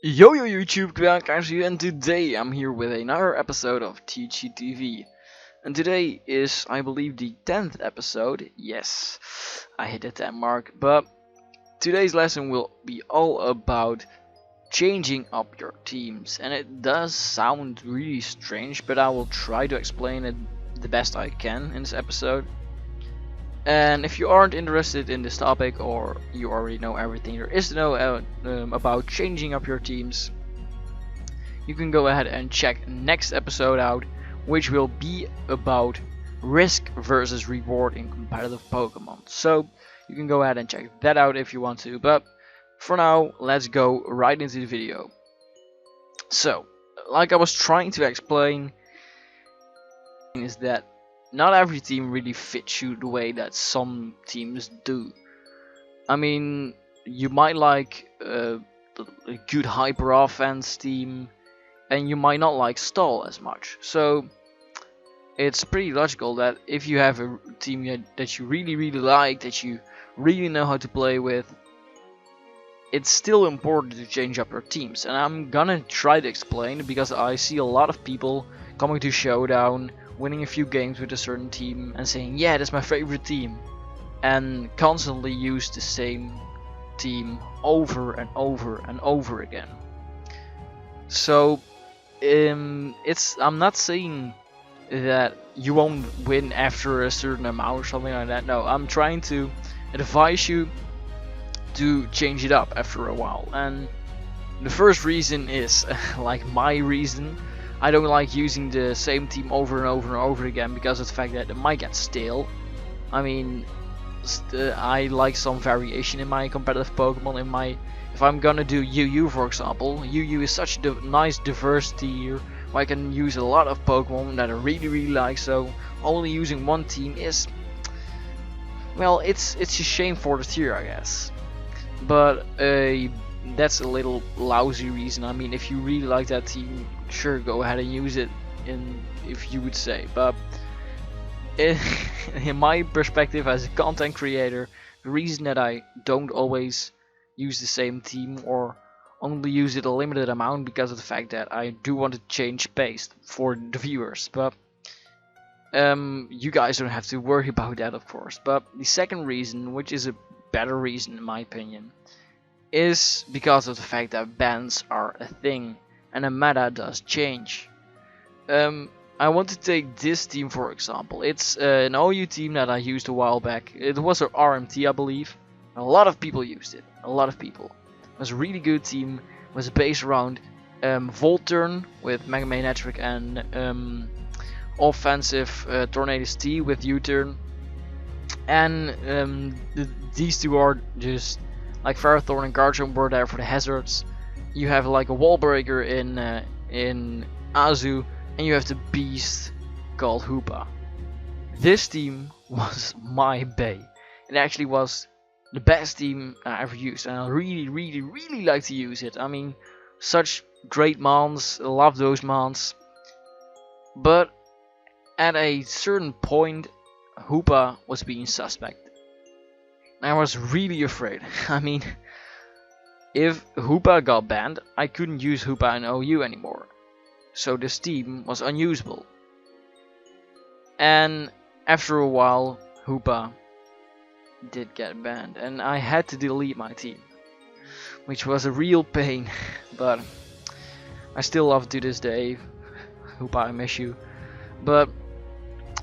Yo YouTube, Cobalion Council, and today I'm here with another episode of Teachy TV. And today is, I believe, the 10th episode. Yes, I hit the 10 mark. But today's lesson will be all about changing up your teams. And it does sound really strange, but I will try to explain it the best I can in this episode. And if you aren't interested in this topic, or you already know everything there is to know about changing up your teams, you can go ahead and check next episode out, which will be about risk versus reward in competitive Pokemon. So you can go ahead and check that out if you want to, but for now let's go right into the video. So, like I was trying to explain, is that not every team really fits you the way that some teams do. I mean, you might like a good hyper offense team, and you might not like stall as much. So it's pretty logical that if you have a team that you really like, that you really know how to play with, it's still important to change up your teams. And I'm gonna try to explain, because I see a lot of people coming to Showdown, winning a few games with a certain team and saying, yeah, that's my favorite team, and constantly use the same team over and over and over again. So I'm not saying that you won't win after a certain amount or something like that. No, I'm trying to advise you to change it up after a while. And the first reason is like my reason. I don't like using the same team over and over again because of the fact that it might get stale. I mean, I like some variation in my competitive Pokemon. If I'm gonna do UU, for example, UU is such a nice diverse tier where I can use a lot of Pokemon that I really like. So only using one team is, well, it's a shame for the tier, I guess. But that's a little lousy reason. I mean, if you really like that team, sure, go ahead and use it, if you would say. But in my perspective as a content creator, the reason that I don't always use the same team or only use it a limited amount, because of the fact that I do want to change pace for the viewers. But you guys don't have to worry about that, of course. But the second reason, which is a better reason in my opinion, is because of the fact that bans are a thing and the meta does change. I want to take this team for example. It's an OU team that I used a while back. It was an RMT, I believe. A lot of people used it. A lot of people. It was a really good team. It was based around Volturn with Mega Magnetric and offensive Tornadus T with U-turn. And these two are just like Ferrothorn and Guardian were there for the hazards. You have like a wall breaker in Azu, and you have the beast called Hoopa. This team was my bae. It actually was the best team I ever used, and I really like to use it. I mean, such great mons, I love those mons. But at a certain point, Hoopa was being suspect. I was really afraid. I mean, if Hoopa got banned, I couldn't use Hoopa in OU anymore. So this team was unusable. And after a while, Hoopa did get banned, and I had to delete my team, which was a real pain. But I still love to this day. Hoopa, I miss you. But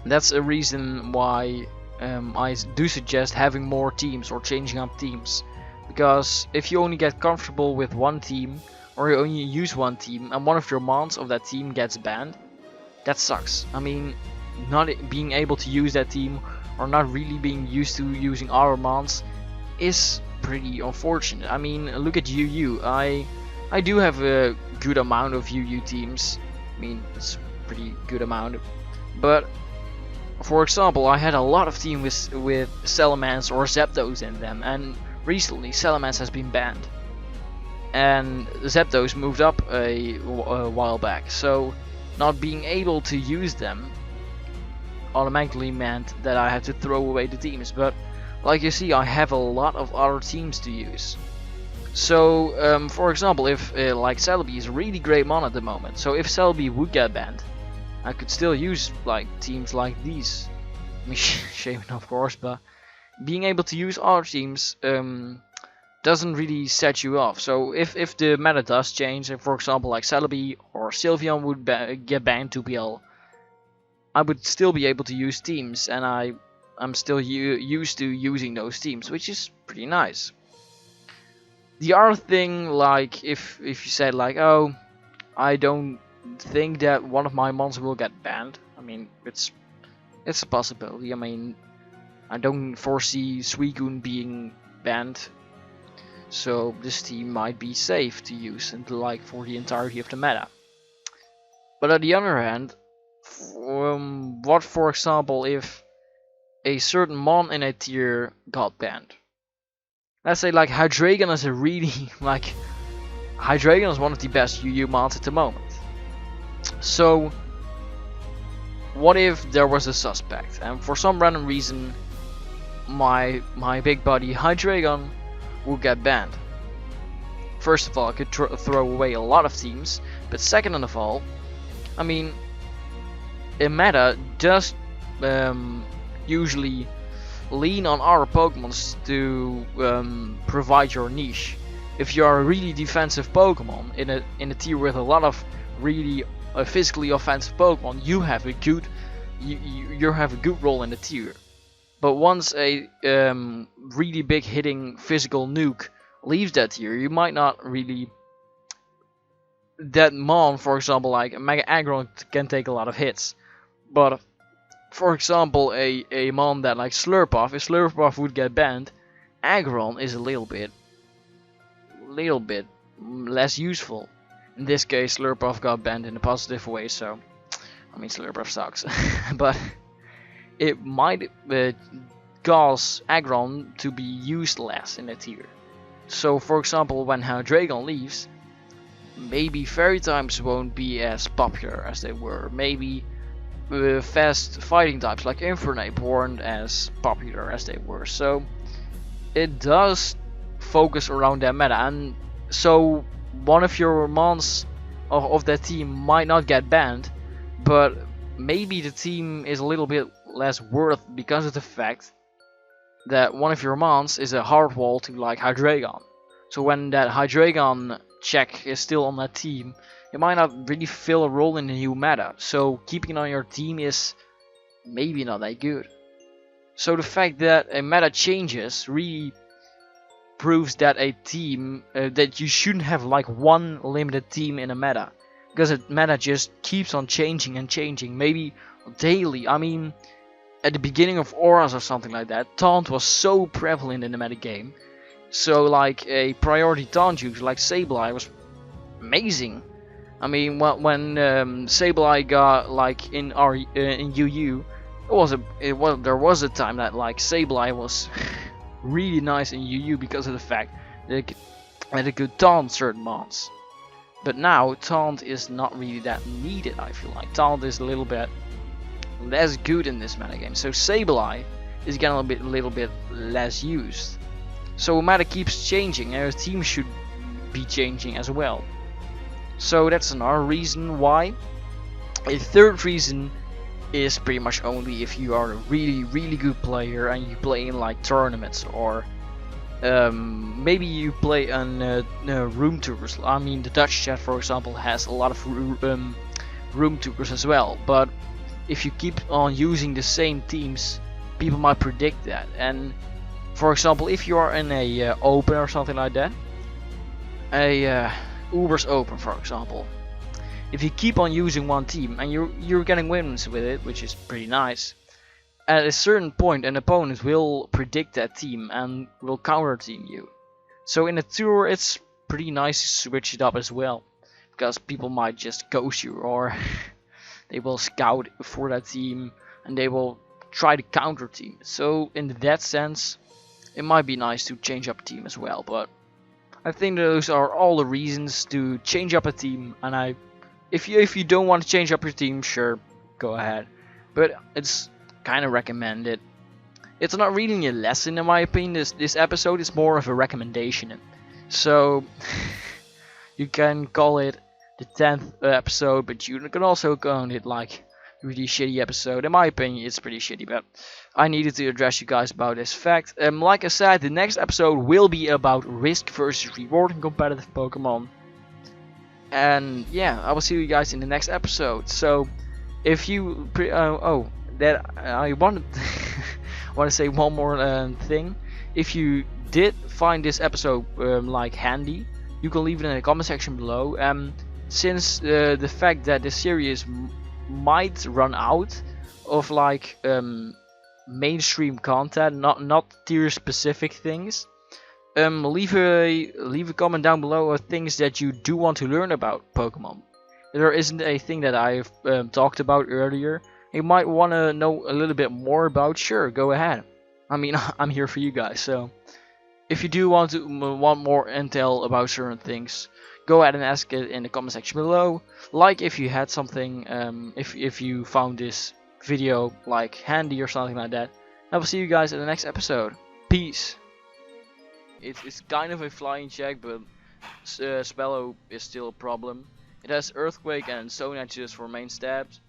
that's a reason why I do suggest having more teams or changing up teams. Because if you only get comfortable with one team, or you only use one team, and one of your mons of that team gets banned, that sucks. I mean, not being able to use that team, or not really being used to using our mons, is pretty unfortunate. I mean, look at UU. I do have a good amount of UU teams. I mean, it's a pretty good amount. But for example, I had a lot of teams with Salamence or Zapdos in them, and recently Salamence has been banned, and Zapdos moved up a while back. So not being able to use them automatically meant that I had to throw away the teams. But like you see, I have a lot of other teams to use. So, for example, if like Celebi is a really great mon at the moment, so if Celebi would get banned, I could still use like teams like these. I mean, shaming of course, but being able to use other teams doesn't really set you off. So if the meta does change, and for example like Celebi or Sylveon would get banned 2PL, I would still be able to use teams, and I'm still used to using those teams, which is pretty nice. The other thing, like if you said like, oh, I don't think that one of my mons will get banned. I mean, it's a possibility. I mean, I don't foresee Suicune being banned, so this team might be safe to use until like for the entirety of the meta. But on the other hand, what for example if a certain mon in a tier got banned? Let's say like Hydreigon is a really like Hydreigon is one of the best UU mons at the moment. So what if there was a suspect and for some random reason my big buddy Hydreigon would get banned? First of all, I could throw away a lot of teams, but second of all, I mean, a meta does usually lean on other Pokemons to provide your niche. If you are a really defensive Pokemon in a tier with a lot of really physically offensive Pokemon, you have a good role in the tier. But once a really big hitting physical nuke leaves that tier, you might not really. That mon, for example, like Mega Aggron can take a lot of hits, but for example, a mon that like Slurpuff, if Slurpuff would get banned, Aggron is a little bit less useful. In this case, Slurpuff got banned in a positive way, so I mean Slurpuff sucks, but it might cause Aggron to be used less in a tier. So, for example, when Hydreigon leaves, maybe Fairy types won't be as popular as they were. Maybe fast fighting types like Infernape weren't as popular as they were. So it does focus around that meta, and so one of your mons of that team might not get banned, but maybe the team is a little bit less worth because of the fact that one of your mons is a hard wall to like Hydreigon. So when that Hydreigon check is still on that team, it might not really fill a role in the new meta, so keeping it on your team is maybe not that good. So the fact that a meta changes really proves that a team that you shouldn't have like one limited team in a meta, because a meta just keeps on changing and changing, maybe daily. I mean, at the beginning of Auras or something like that, Taunt was so prevalent in the meta game. So like a priority taunt use like Sableye was amazing. I mean, when Sableye got like in UU, there was a time that like Sableye was really nice in UU because of the fact that it could taunt certain mons. But now taunt is not really that needed. I feel like taunt is a little bit less good in this metagame. So Sableye is getting a little bit less used. So meta keeps changing, and our team should be changing as well. So that's another reason why. A third reason is pretty much only if you are a really good player and you play in like tournaments, or maybe you play on room tours. I mean, the Dutch chat, for example, has a lot of room tours as well. But if you keep on using the same teams, people might predict that. And for example, if you are in a open or something like that, a Uber's Open, for example, if you keep on using one team and you're getting wins with it, which is pretty nice, at a certain point an opponent will predict that team and will counter team you. So in a tour it's pretty nice to switch it up as well, because people might just ghost you, or they will scout for that team and they will try to counter team. So in that sense, it might be nice to change up a team as well. But I think those are all the reasons to change up a team, and if you don't want to change up your team, sure, go ahead. But it's kind of recommended. It's not really a lesson in my opinion. This episode is more of a recommendation. So you can call it the 10th episode, but you can also call it like really shitty episode. In my opinion, it's pretty shitty, but I needed to address you guys about this fact. Like I said, the next episode will be about risk versus reward in competitive Pokemon. And yeah, I will see you guys in the next episode. So if you I wanted want to say one more thing. If you did find this episode like handy, you can leave it in the comment section below. Since the fact that the series might run out of like mainstream content, not tier specific things, leave a comment down below of things that you do want to learn about Pokemon. If there isn't a thing that I've talked about earlier, you might want to know a little bit more about, sure, go ahead. I mean, I'm here for you guys, so if you do want more intel about certain things, go ahead and ask it in the comment section below. Like if you had something, if you found this video like handy or something like that. I will see you guys in the next episode. Peace. It's kind of a flying check, but Spello is still a problem. It has Earthquake and Sonia just for main stabs.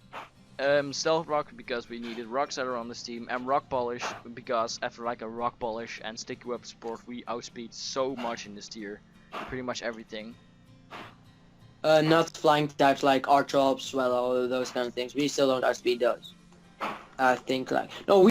Stealth Rock because we needed Rock Setter on this team, and Rock Polish because after like a Rock Polish and Sticky Weapon support, we outspeed so much in this tier, pretty much everything. Not flying types like Arthrops, well, all those kind of things. We still don't outspeed those. I think like no.